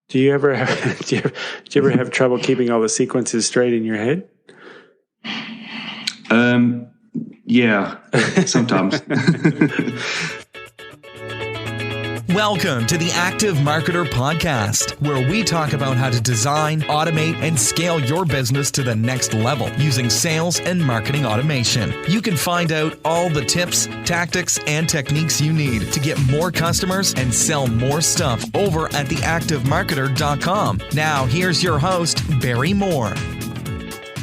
Do you ever have, do you ever have trouble keeping all the sequences straight in your head? Yeah, sometimes. Welcome to the Active Marketer Podcast, where we talk about how to design, automate, and scale your business to the next level using sales and marketing automation. You can find out all the tips, tactics, and techniques you need to get more customers and sell more stuff over at theactivemarketer.com. Now, here's your host, Barry Moore.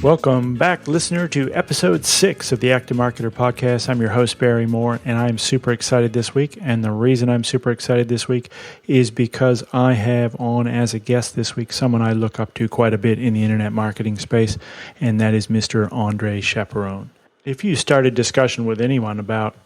Welcome back, listener, to episode 6 of the Active Marketer Podcast. I'm your host, Barry Moore, and I'm super excited this week. And the reason I'm super excited this week is because I have on as a guest this week someone I look up to quite a bit in the internet marketing space, and that is Mr. Andre Chaperone. If you start a discussion with anyone about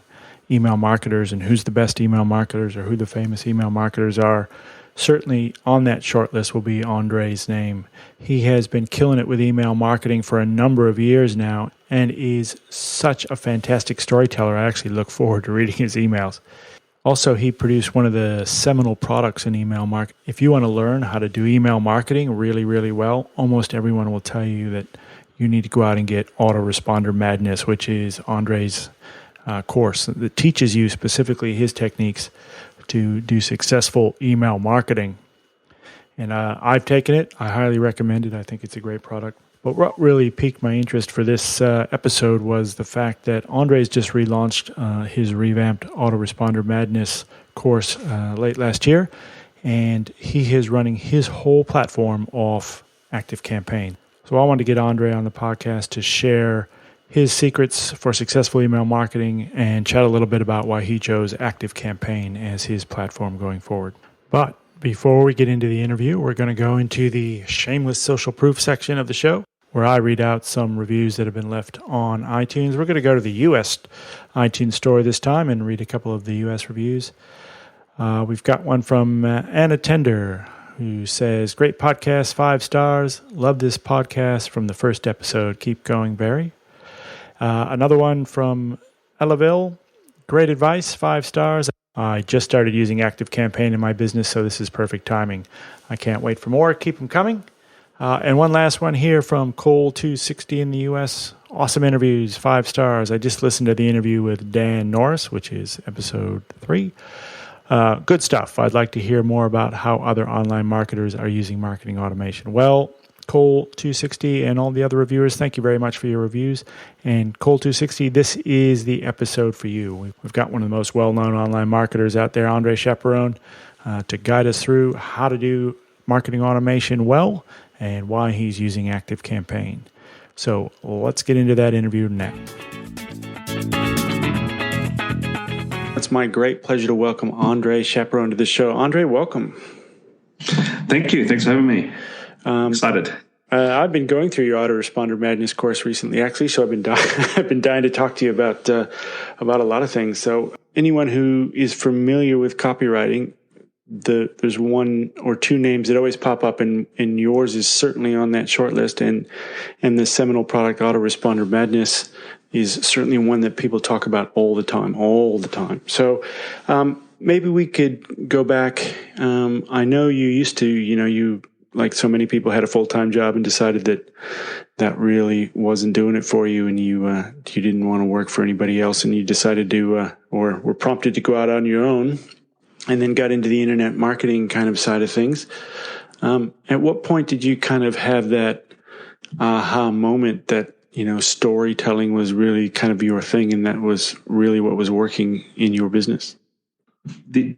email marketers and who's the best email marketers or who the famous email marketers are, certainly on that short list will be Andre's name. He has been killing it with email marketing for a number of years now and is such a fantastic storyteller. I actually look forward to reading his emails. Also, he produced one of the seminal products in email marketing. If you want to learn how to do email marketing really, really well, almost everyone will tell you that you need to go out and get Autoresponder Madness, which is Andre's course that teaches you specifically his techniques to do successful email marketing. And I've taken it. I highly recommend it. I think it's a great product. But what really piqued my interest for this episode was the fact that Andre's just relaunched his revamped Autoresponder Madness course late last year. And he is running his whole platform off ActiveCampaign. So I wanted to get Andre on the podcast to share his secrets for successful email marketing and chat a little bit about why he chose ActiveCampaign as his platform going forward. But before we get into the interview, we're going to go into the shameless social proof section of the show, where I read out some reviews that have been left on iTunes. We're going to go to the U.S. iTunes store this time and read a couple of the U.S. reviews. We've got one from Anna Tender, who says, "Great podcast, 5 stars. Love this podcast from the first episode. Keep going, Barry." Another one from Ellaville. "Great advice, 5 stars. I just started using ActiveCampaign in my business, so this is perfect timing. I can't wait for more. Keep them coming." And one last one here from Cole260 in the U.S. "Awesome interviews, 5 stars. I just listened to the interview with Dan Norris, which is episode 3. Good stuff. I'd like to hear more about how other online marketers are using marketing automation." Well, Cole260 and all the other reviewers, thank you very much for your reviews. And Cole260, this is the episode for you. We've got one of the most well-known online marketers out there, Andre Chaperone, to guide us through how to do marketing automation well and why he's using ActiveCampaign. So let's get into that interview now. It's my great pleasure to welcome Andre Chaperone to the show. Andre, welcome. Thank you. Thanks for having me. Excited. I've been going through your Autoresponder Madness course recently, actually, so I've been dying to talk to you about a lot of things. So anyone who is familiar with copywriting, there's one or two names that always pop up, and yours is certainly on that short list, and the seminal product Autoresponder Madness is certainly one that people talk about all the time. So maybe we could go back. I know you used to, you, like so many people, had a full-time job and decided that really wasn't doing it for you, and you didn't want to work for anybody else, and you decided to, or were prompted to go out on your own, and then got into the internet marketing kind of side of things. At what point did you kind of have that aha moment that, storytelling was really kind of your thing, and that was really what was working in your business? The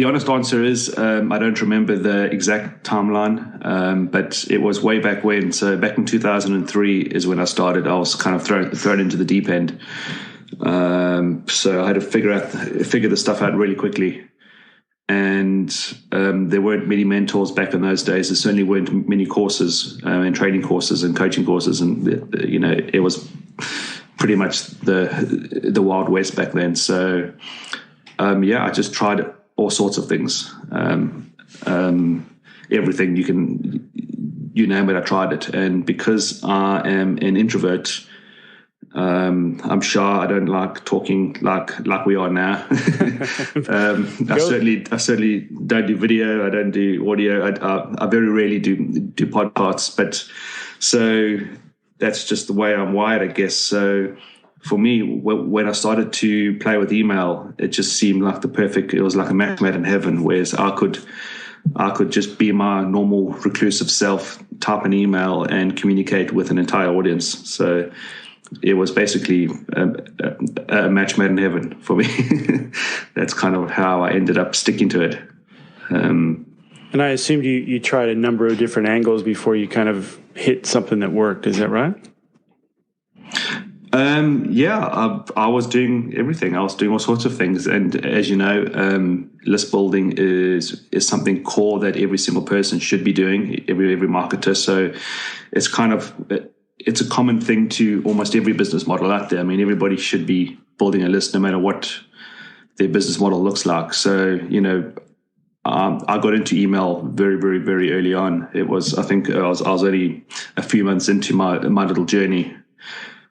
honest answer is I don't remember the exact timeline, but it was way back when. So back in 2003 is when I started. I was kind of thrown into the deep end. So I had to figure the stuff out really quickly. And there weren't many mentors back in those days. There certainly weren't many courses and training courses and coaching courses, and it was pretty much the Wild West back then. So I just tried all sorts of things. Everything you name it, I tried it. And because I am an introvert, I'm shy. I don't like talking like we are now. I certainly don't do video. I don't do audio. I very rarely do podcasts. But so that's just the way I'm wired, I guess. So for me, when I started to play with email, it just seemed like it was like a match made in heaven, whereas I could just be my normal reclusive self, type an email and communicate with an entire audience. So it was basically a match made in heaven for me. That's kind of how I ended up sticking to it. And I assumed you tried a number of different angles before you kind of hit something that worked. Is that right? I was doing everything. I was doing all sorts of things. And as you know, list building is something core that every single person should be doing, every marketer. So it's a common thing to almost every business model out there. I mean, everybody should be building a list no matter what their business model looks like. So, I got into email very, very, very early on. I was only a few months into my little journey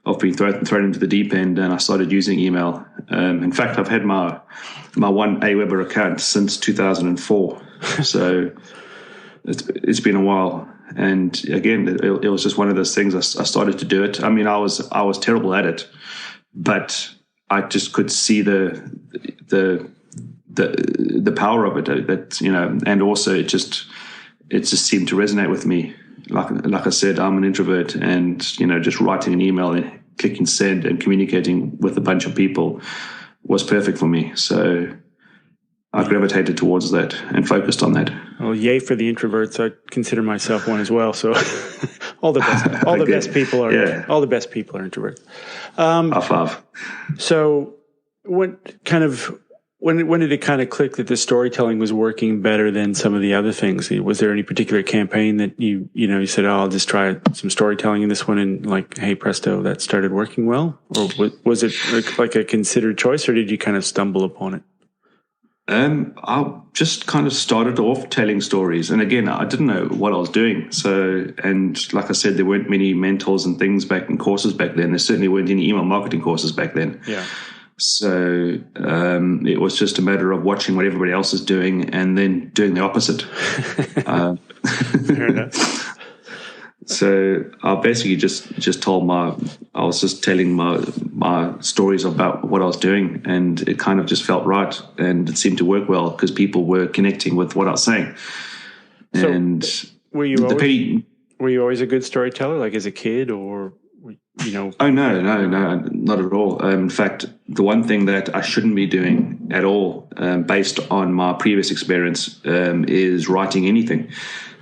of being thrown into the deep end, and I started using email. In fact, I've had my one Aweber account since 2004. So it's been a while. And again, it was just one of those things. I started to do it. I mean, I was terrible at it, but I just could see the power of it. That and also it just seemed to resonate with me. Like I said, I'm an introvert, and just writing an email and clicking send and communicating with a bunch of people was perfect for me. So I gravitated towards that and focused on that. Well, yay for the introverts. I consider myself one as well. So all the best people are introverts. High five. So when did it kind of click that the storytelling was working better than some of the other things? Was there any particular campaign that you said, "Oh, I'll just try some storytelling in this one," and like, hey, presto, that started working well? Or was it like a considered choice, or did you kind of stumble upon it? I just kind of started off telling stories, and again, I didn't know what I was doing. So, and like I said, there weren't many mentors and things courses back then. There certainly weren't any email marketing courses back then. Yeah. So it was just a matter of watching what everybody else is doing and then doing the opposite. Fair enough. So I basically just told I was just telling my stories about what I was doing, and it kind of just felt right, and it seemed to work well because people were connecting with what I was saying. So and were you always a good storyteller, like as a kid, or Oh no, not at all. In fact, the one thing that I shouldn't be doing at all, based on my previous experience, is writing anything.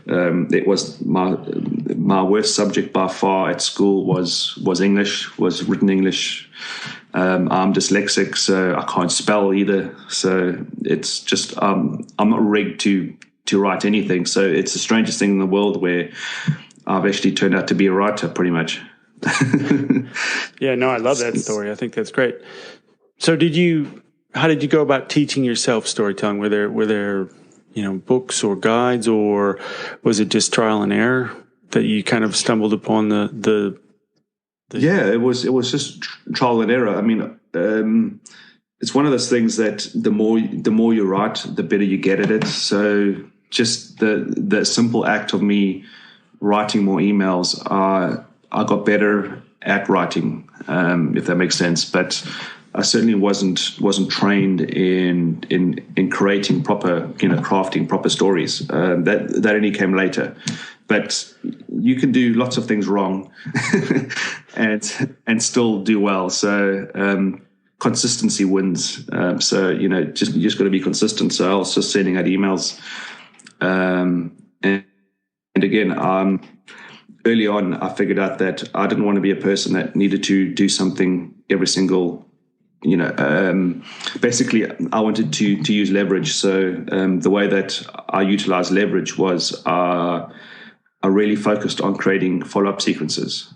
It was my worst subject by far at school was English, was written English. I'm dyslexic, so I can't spell either. So it's just I'm not rigged to write anything. So it's the strangest thing in the world where I've actually turned out to be a writer, pretty much. Yeah, no, I love that story. I think that's great. So how did you go about teaching yourself storytelling? Were there books or guides, or was it just trial and error that you kind of stumbled upon the Yeah, it was just trial and error. I mean, it's one of those things that the more you write, the better you get at it. So just the simple act of me writing more emails, I got better at writing, if that makes sense. But I certainly wasn't trained in creating proper, crafting proper stories. That only came later. But you can do lots of things wrong and still do well. So consistency wins. So you just got to be consistent. So I was just sending out emails, and again, early on, I figured out that I didn't want to be a person that needed to do something every single. Basically, I wanted to use leverage. So the way that I utilized leverage was I really focused on creating follow-up sequences.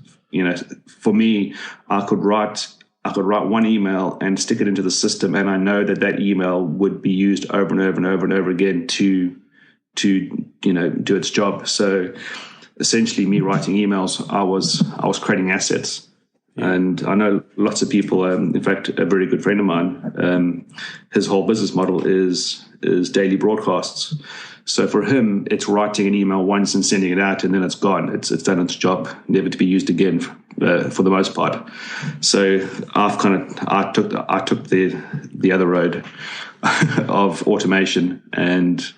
For me, I could write one email and stick it into the system, and I know that email would be used over and over and over and over again to do its job. So essentially, me writing emails, I was creating assets And I know lots of people, in fact, a very good friend of mine, his whole business model is daily broadcasts. So for him, it's writing an email once and sending it out, and then it's gone. It's done its job, never to be used again for the most part. So I took the other road of automation and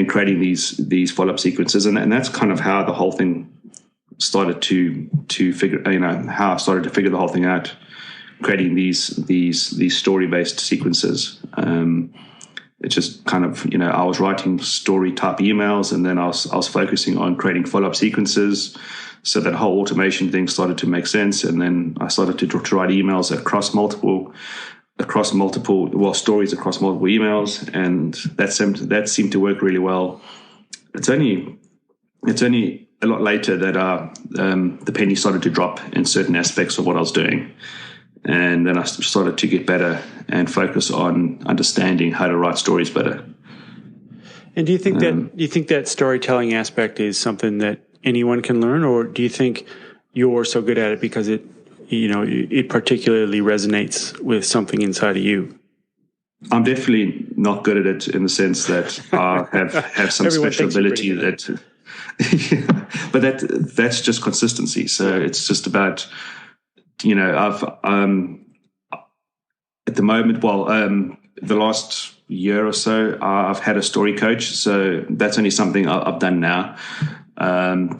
creating these follow-up sequences, and that's kind of how the whole thing started to figure, how I started to figure the whole thing out, creating these story-based sequences. It's just kind of, I was writing story type emails, and then I was focusing on creating follow-up sequences. So that whole automation thing started to make sense. And then I started to write emails across multiple stories across multiple emails. And that seemed to work really well. It's only a lot later that the penny started to drop in certain aspects of what I was doing. And then I started to get better and focus on understanding how to write stories better. And do you think that storytelling aspect is something that anyone can learn, or do you think you're so good at it because it particularly resonates with something inside of you? I'm definitely not good at it in the sense that I have some special ability that. But that's just consistency. So it's just about. I've at the moment, the last year or so, I've had a story coach. So that's only something I've done now.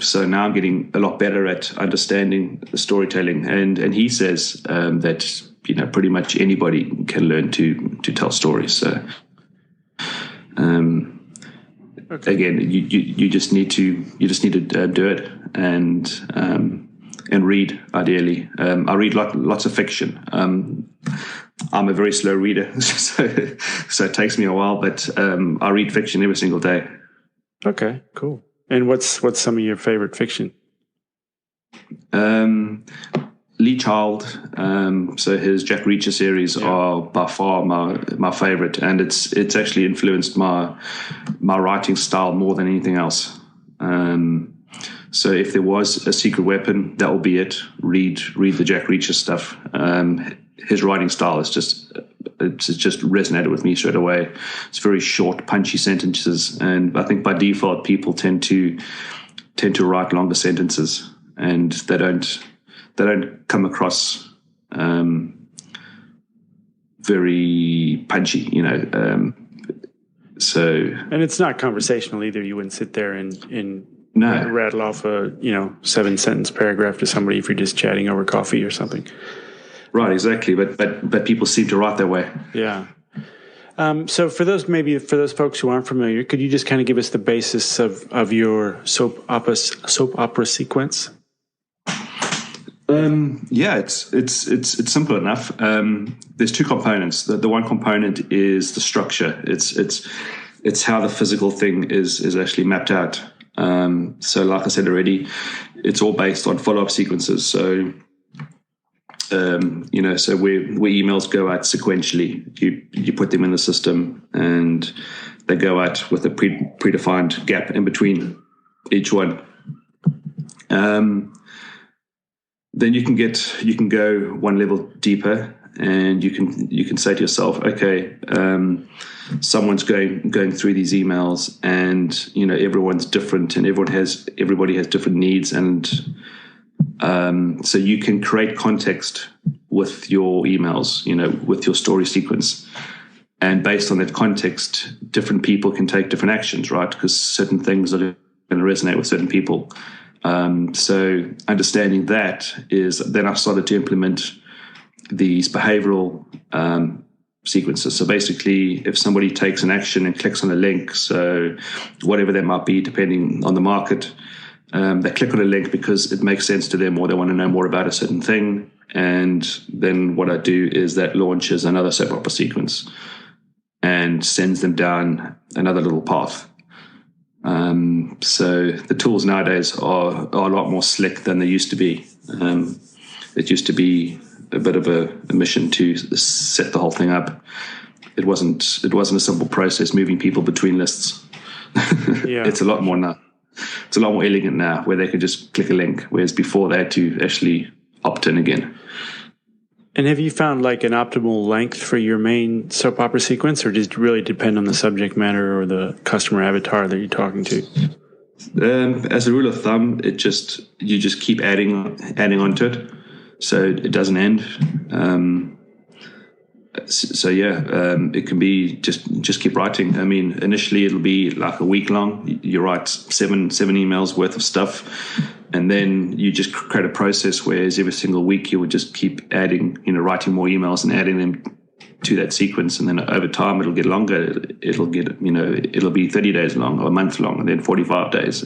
So now I'm getting a lot better at understanding the storytelling. And he says that, pretty much anybody can learn to tell stories. So again, you just need to do it and read, ideally. I read lots of fiction. I'm a very slow reader, so it takes me a while, but I read fiction every single day. Okay, cool. And what's some of your favorite fiction? Lee Child, so his Jack Reacher series are by far my favorite, and it's actually influenced my writing style more than anything else. So if there was a secret weapon, that will be it. Read the Jack Reacher stuff. His writing style is just resonated with me straight away. It's very short, punchy sentences, and I think by default people tend to write longer sentences, and they don't come across very punchy, So, and it's not conversational either. You wouldn't sit there and rattle off a 7-sentence paragraph to somebody if you're just chatting over coffee or something. Right, exactly. But people seem to write that way. Yeah. So for those folks who aren't familiar, could you just kind of give us the basis of your soap opera sequence? It's simple enough. There's two components. The one component is the structure. It's how the physical thing is actually mapped out. So like I said already, it's all based on follow-up sequences. So, so where emails go out sequentially, you put them in the system and they go out with a predefined gap in between each one. Then you can go one level deeper, and you can say to yourself, okay, someone's going through these emails, and everyone's different, and everybody has different needs, and so you can create context with your emails, with your story sequence, and based on that context, different people can take different actions, right? Because certain things are going to resonate with certain people. So understanding that is, then I started to implement these behavioral sequences. So basically, if somebody takes an action and clicks on a link, so whatever that might be, depending on the market, they click on a link because it makes sense to them, or they want to know more about a certain thing. And then what I do is that launches another soap opera sequence and sends them down another little path. So the tools nowadays are a lot more slick than they used to be. It used to be a bit of a mission to set the whole thing up. It wasn't a simple process moving people between lists. Yeah. It's a lot more now. It's a lot more elegant now, where they can just click a link, whereas before they had to actually opt in again. And have you found like an optimal length for your main soap opera sequence, or does it really depend on the subject matter or the customer avatar that you're talking to? As a rule of thumb, you just keep adding onto it, so it doesn't end. It can be just keep writing. I mean, initially it'll be like a week long. You write seven emails worth of stuff, and then you just create a process whereas every single week you would just keep adding, writing more emails and adding them to that sequence, and then over time it'll get longer. It'll be 30 days long or a month long, and then 45 days,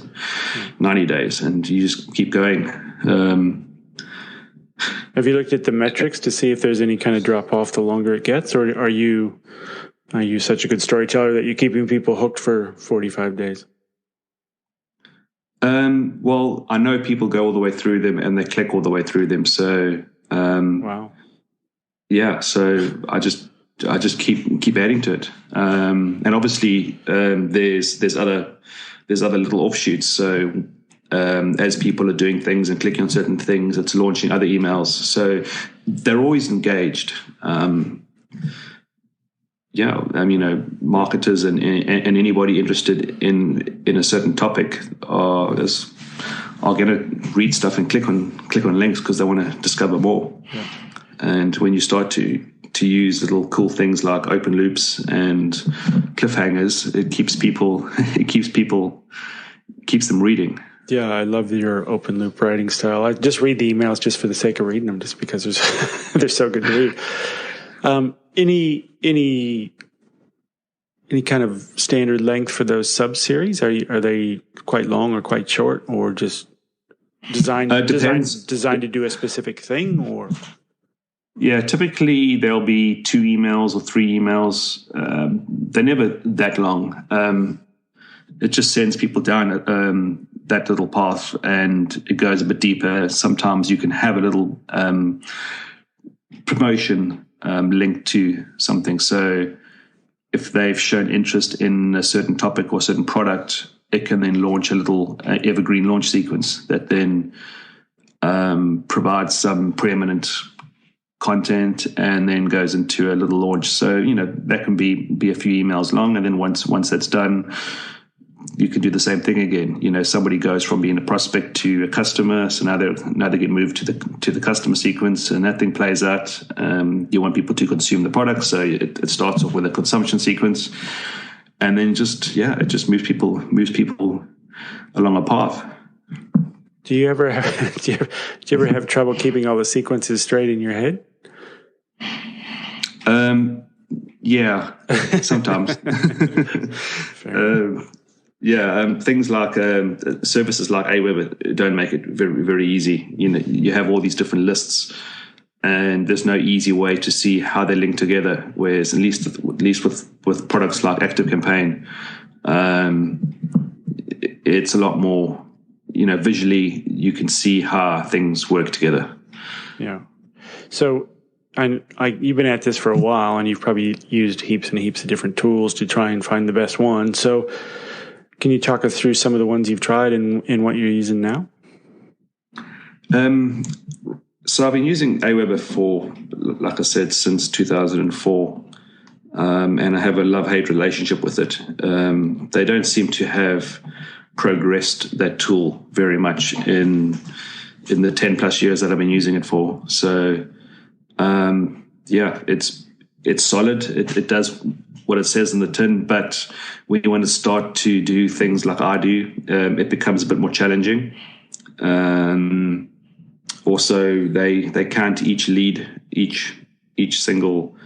90 days, and you just keep going. Have you looked at the metrics to see if there's any kind of drop off the longer it gets, or are you such a good storyteller that you're keeping people hooked for 45 days? Well, I know people go all the way through them and they click all the way through them. So, wow. Yeah. So I just keep adding to it. And obviously, there's other little offshoots. So, as people are doing things and clicking on certain things, it's launching other emails. So they're always engaged. Marketers and anybody interested in a certain topic are going to read stuff and click on links because they want to discover more. Yeah. And when you start to use little cool things like open loops and cliffhangers, it keeps them reading. Yeah, I love your open loop writing style. I just read the emails just for the sake of reading them, just because they're so good to read. Any kind of standard length for those sub-series? Are they quite long or quite short, or just designed to do a specific thing? Or yeah, typically there'll be 2 emails or 3 emails. They're never that long. It just sends people down that little path, and it goes a bit deeper. Sometimes you can have a little promotion linked to something. So if they've shown interest in a certain topic or a certain product, it can then launch a little evergreen launch sequence that then provides some preeminent content and then goes into a little launch. So, that can be a few emails long. And then once that's done, you can do the same thing again. Somebody goes from being a prospect to a customer, so now they get moved to the customer sequence, and that thing plays out. You want people to consume the product, so it starts off with a consumption sequence, and then it just moves people along a path. Do you ever have trouble keeping all the sequences straight in your head? Yeah, sometimes. Things like services like Aweber don't make it very, very easy. You have all these different lists, and there's no easy way to see how they link together. Whereas at least with products like ActiveCampaign, it's a lot more. Visually, you can see how things work together. Yeah. So, you've been at this for a while, and you've probably used heaps and heaps of different tools to try and find the best one. So, can you talk us through some of the ones you've tried and what you're using now? So I've been using Aweber for, like I said, since 2004, and I have a love-hate relationship with it. They don't seem to have progressed that tool very much in the 10 plus years that I've been using it for. So it's solid. It does what it says in the tin, but when you want to start to do things like I do, it becomes a bit more challenging. Also, they count each single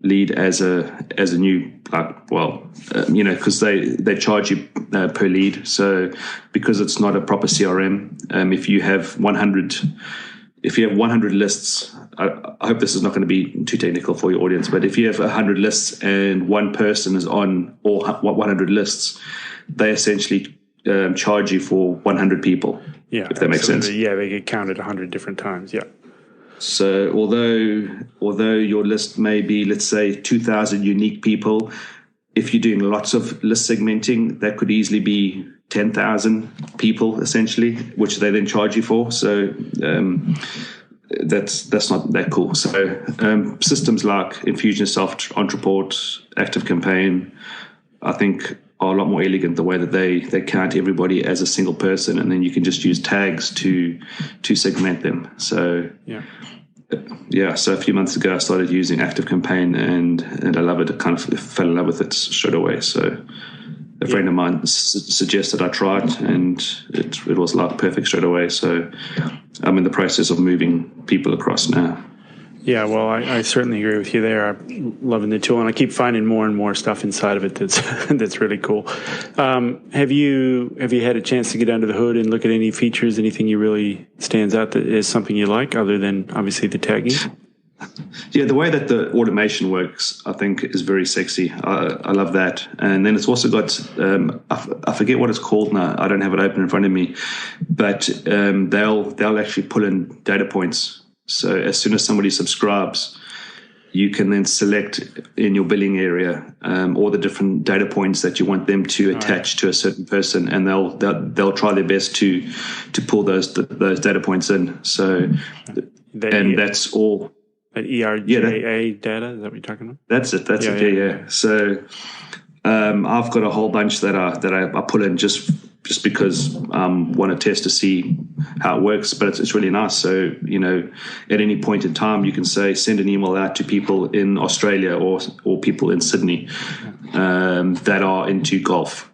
lead as a new, because they charge you per lead. So because it's not a proper CRM, if you have 100 lists, I hope this is not going to be too technical for your audience, but if you have 100 lists and one person is on all 100 lists, they essentially charge you for 100 people. Yeah, if that makes sense. Yeah, they get counted 100 different times. Yeah. So although your list may be, let's say, 2,000 unique people, if you're doing lots of list segmenting, that could easily be 10,000 people essentially, which they then charge you for. So that's not that cool. So systems like Infusionsoft, Ontraport, ActiveCampaign, I think are a lot more elegant the way that they count everybody as a single person, and then you can just use tags to segment them. So so a few months ago I started using ActiveCampaign and I love it. I kind of fell in love with it straight away. So a friend of mine suggested I try it, and it was like perfect straight away. So I'm in the process of moving people across now. Yeah, well, I certainly agree with you there. I'm loving the tool, and I keep finding more and more stuff inside of it that's really cool. Have you had a chance to get under the hood and look at any features, anything you really stands out that is something you like, other than obviously the tagging? Yeah, the way that the automation works, I think, is very sexy. I love that. And then it's also got, I forget what it's called now. I don't have it open in front of me. But they'll actually pull in data points. So as soon as somebody subscribes, you can then select in your billing area all the different data points that you want them to attach to a certain person, and they'll try their best to pull those data points in. So, that's all. That ERJA data, is that what you're talking about? That's it. Yeah. So I've got a whole bunch that I pull in just because I want to test to see how it works, but it's really nice. So, at any point in time, you can say, send an email out to people in Australia or people in Sydney that are into golf.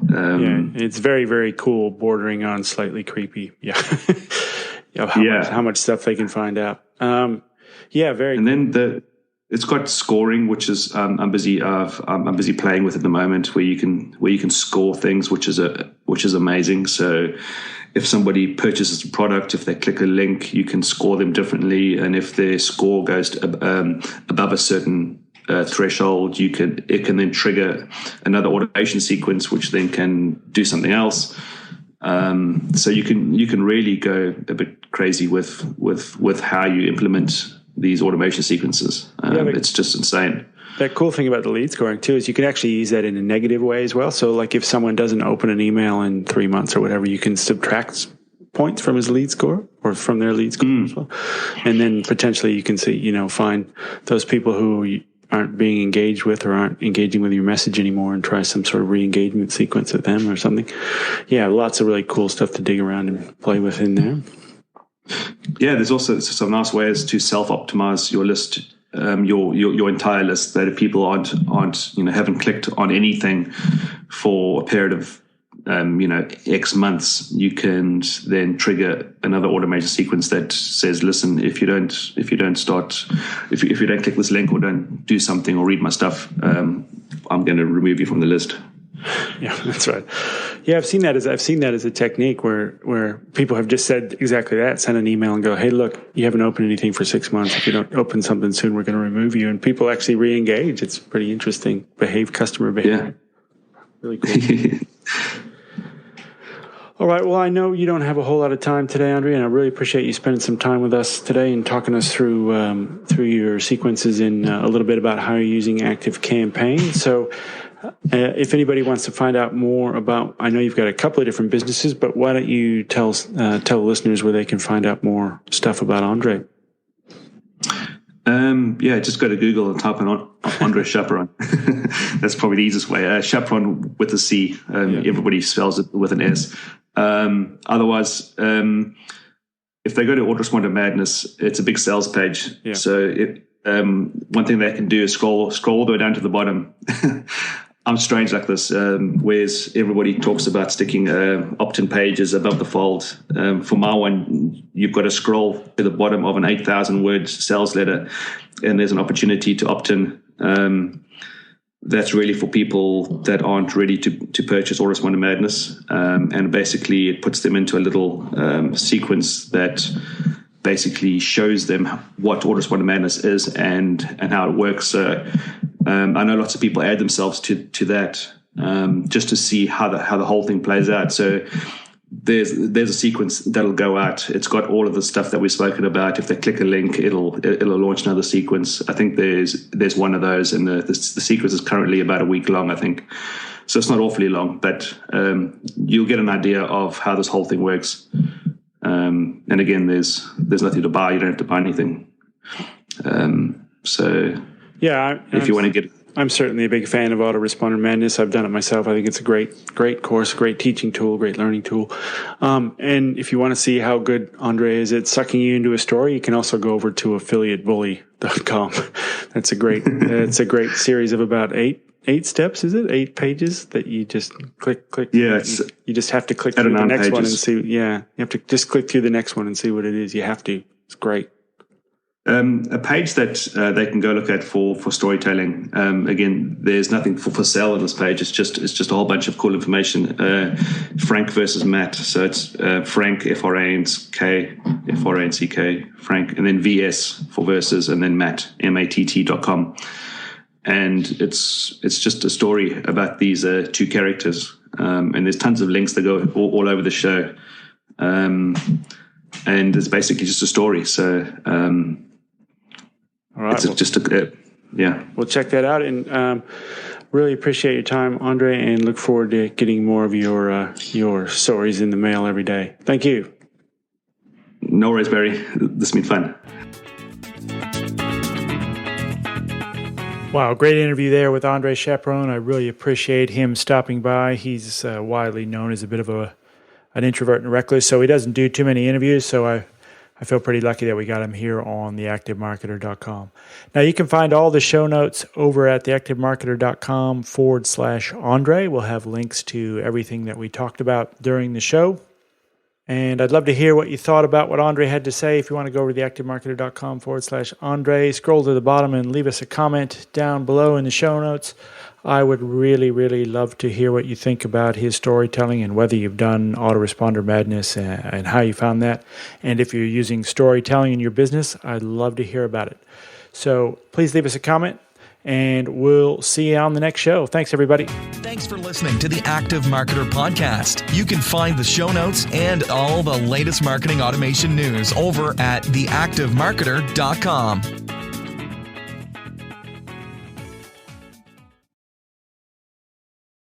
It's very, very cool, bordering on slightly creepy. Yeah. How much stuff they can find out. Very. And then it's got scoring, which is I'm busy playing with at the moment, where you can score things, which is amazing. So if somebody purchases a product, if they click a link, you can score them differently, and if their score goes above a certain threshold, it can then trigger another automation sequence, which then can do something else. So you can really go a bit crazy with how you implement these automation sequences. It's just insane. That cool thing about the lead scoring too is you can actually use that in a negative way as well. So like if someone doesn't open an email in 3 months or whatever, you can subtract points from his lead score or from their lead score as well. And then potentially you can see, find those people who aren't being engaged with or aren't engaging with your message anymore and try some sort of re-engagement sequence with them or something. Yeah, lots of really cool stuff to dig around and play with in there. Yeah, there's also some nice ways to self-optimize your list, your entire list, that if people aren't haven't clicked on anything for a period of X months, you can then trigger another automation sequence that says, listen, if you don't click this link or don't do something or read my stuff, I'm going to remove you from the list. Yeah, that's right. Yeah, I've seen that as a technique where people have just said exactly that. Send an email and go, hey, look, you haven't opened anything for 6 months. If you don't open something soon, we're going to remove you. And people actually re-engage. It's pretty interesting customer behavior. Yeah. Really cool. All right. Well, I know you don't have a whole lot of time today, Andre, and I really appreciate you spending some time with us today and talking us through your sequences and a little bit about how you're using ActiveCampaign. So if anybody wants to find out more about, I know you've got a couple of different businesses, but why don't you tell listeners where they can find out more stuff about Andre? Just go to Google and type in Andre Chaperon. That's probably the easiest way. Chaperon with a C. Everybody spells it with an S. Otherwise, if they go to Autoresponder Madness, it's a big sales page. Yeah. So one thing they can do is scroll all the way down to the bottom. I'm strange like this, whereas everybody talks about sticking opt-in pages above the fold. For my one, you've got to scroll to the bottom of an 8,000-word sales letter, and there's an opportunity to opt in. That's really for people that aren't ready to purchase Autoresponder Madness, and basically it puts them into a little sequence that basically shows them what Autoresponder Madness is and how it works. So I know lots of people add themselves to that just to see how the whole thing plays out. So there's a sequence that'll go out. It's got all of the stuff that we've spoken about. If they click a link, it'll launch another sequence. I think there's one of those, and the sequence is currently about a week long, I think. So it's not awfully long, but you'll get an idea of how this whole thing works. And again, there's nothing to buy. You don't have to buy anything. If you want to get, I'm certainly a big fan of Autoresponder Madness. I've done it myself. I think it's a great course, great teaching tool, great learning tool. And if you want to see how good Andre is at sucking you into a story, you can also go over to affiliatebully.com. That's a great series of about eight steps. Is it 8 pages that you just click? Yeah, you just have to click through the next one and see. Yeah, you have to just click through the next one and see what it is. You have to. It's great. A page that they can go look at for storytelling. Again, there's nothing for sale on this page. It's just a whole bunch of cool information. Frank versus Matt. So it's Frank, F-R-A-N-K, F-R-A-N-C-K, Frank, and then VS for versus, and then Matt, MATT.com. And it's just a story about these 2 characters. And there's tons of links that go all over the show. And it's basically just a story. So all right, We'll check that out, and really appreciate your time, Andre, and look forward to getting more of your stories in the mail every day. Thank you. No worries, Barry. This has been fun. Wow, great interview there with Andre Chaperon. I really appreciate him stopping by. He's widely known as a bit of an introvert and recluse, so he doesn't do too many interviews, so I feel pretty lucky that we got him here on theactivemarketer.com. Now, you can find all the show notes over at theactivemarketer.com/Andre. We'll have links to everything that we talked about during the show. And I'd love to hear what you thought about what Andre had to say. If you want to go over to theactivemarketer.com/Andre, scroll to the bottom and leave us a comment down below in the show notes. I would really, really love to hear what you think about his storytelling and whether you've done Autoresponder Madness and how you found that. And if you're using storytelling in your business, I'd love to hear about it. So please leave us a comment, and we'll see you on the next show. Thanks, everybody. Thanks for listening to the Active Marketer Podcast. You can find the show notes and all the latest marketing automation news over at theactivemarketer.com.